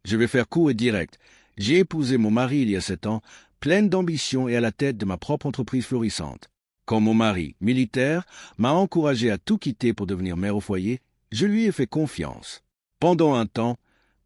Je vais faire court et direct. J'ai épousé mon mari il y a 7 ans, pleine d'ambition et à la tête de ma propre entreprise florissante. Quand mon mari, militaire, m'a encouragé à tout quitter pour devenir mère au foyer, je lui ai fait confiance. Pendant un temps,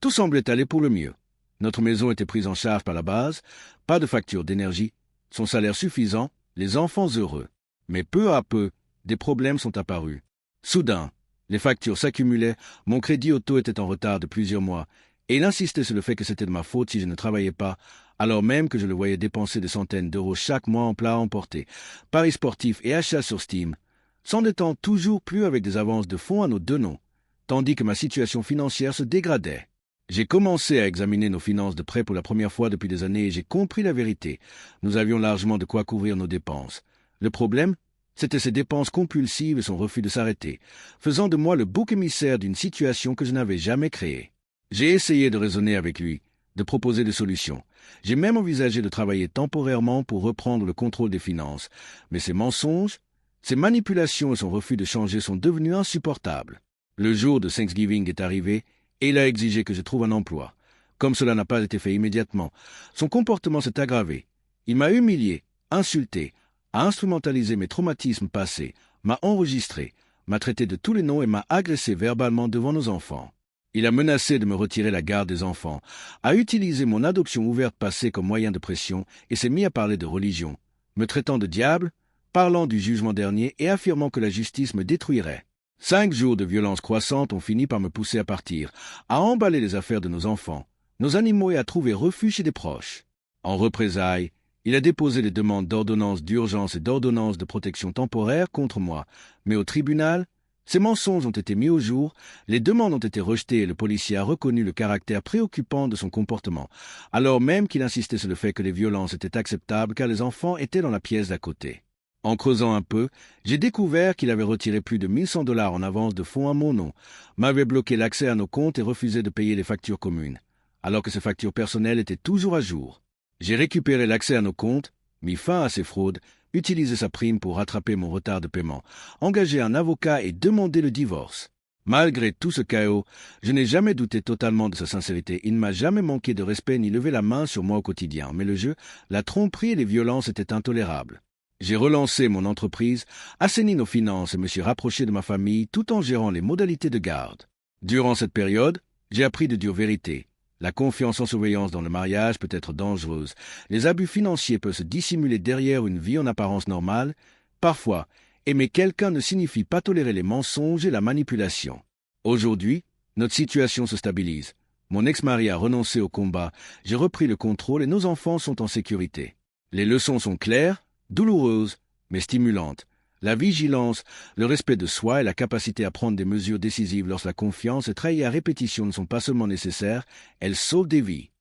tout semblait aller pour le mieux. Notre maison était prise en charge par la base, pas de facture d'énergie, son salaire suffisant, les enfants heureux. Mais peu à peu, des problèmes sont apparus. Soudain, les factures s'accumulaient, mon crédit auto était en retard de plusieurs mois, et il insistait sur le fait que c'était de ma faute si je ne travaillais pas, alors même que je le voyais dépenser des centaines d'euros chaque mois en plats à emporter, paris sportifs et achats sur Steam, s'endettant toujours plus avec des avances de fonds à nos deux noms, tandis que ma situation financière se dégradait. J'ai commencé à examiner nos finances de près pour la première fois depuis des années et j'ai compris la vérité. Nous avions largement de quoi couvrir nos dépenses. Le problème, c'était ses dépenses compulsives et son refus de s'arrêter, faisant de moi le bouc émissaire d'une situation que je n'avais jamais créée. J'ai essayé de raisonner avec lui, de proposer des solutions. J'ai même envisagé de travailler temporairement pour reprendre le contrôle des finances, mais ses mensonges, ses manipulations et son refus de changer sont devenus insupportables. Le jour de Thanksgiving est arrivé et il a exigé que je trouve un emploi. Comme cela n'a pas été fait immédiatement, son comportement s'est aggravé. Il m'a humilié, insulté, a instrumentalisé mes traumatismes passés, m'a enregistré, m'a traité de tous les noms et m'a agressé verbalement devant nos enfants. Il a menacé de me retirer la garde des enfants, a utilisé mon adoption ouverte passée comme moyen de pression et s'est mis à parler de religion, me traitant de diable, parlant du jugement dernier et affirmant que la justice me détruirait. 5 jours de violence croissante ont fini par me pousser à partir, à emballer les affaires de nos enfants, nos animaux et à trouver refuge chez des proches. En représailles, il a déposé des demandes d'ordonnance d'urgence et d'ordonnance de protection temporaire contre moi, mais au tribunal, ces mensonges ont été mis au jour, les demandes ont été rejetées et le policier a reconnu le caractère préoccupant de son comportement, alors même qu'il insistait sur le fait que les violences étaient acceptables car les enfants étaient dans la pièce d'à côté. En creusant un peu, j'ai découvert qu'il avait retiré plus de 1 100 $ en avance de fonds à mon nom, m'avait bloqué l'accès à nos comptes et refusé de payer les factures communes, alors que ces factures personnelles étaient toujours à jour. J'ai récupéré l'accès à nos comptes, mis fin à ces fraudes, utilisé sa prime pour rattraper mon retard de paiement, engagé un avocat et demandé le divorce. Malgré tout ce chaos, je n'ai jamais douté totalement de sa sincérité. Il ne m'a jamais manqué de respect ni levé la main sur moi au quotidien, mais le jeu, la tromperie et les violences étaient intolérables. J'ai relancé mon entreprise, assaini nos finances et me suis rapproché de ma famille tout en gérant les modalités de garde. Durant cette période, j'ai appris de dures vérités. La confiance en surveillance dans le mariage peut être dangereuse. Les abus financiers peuvent se dissimuler derrière une vie en apparence normale. Parfois, aimer quelqu'un ne signifie pas tolérer les mensonges et la manipulation. Aujourd'hui, notre situation se stabilise. Mon ex-mari a renoncé au combat, j'ai repris le contrôle et nos enfants sont en sécurité. Les leçons sont claires, douloureuses, mais stimulantes. La vigilance, le respect de soi et la capacité à prendre des mesures décisives lorsque la confiance est trahie à répétition ne sont pas seulement nécessaires, elles sauvent des vies.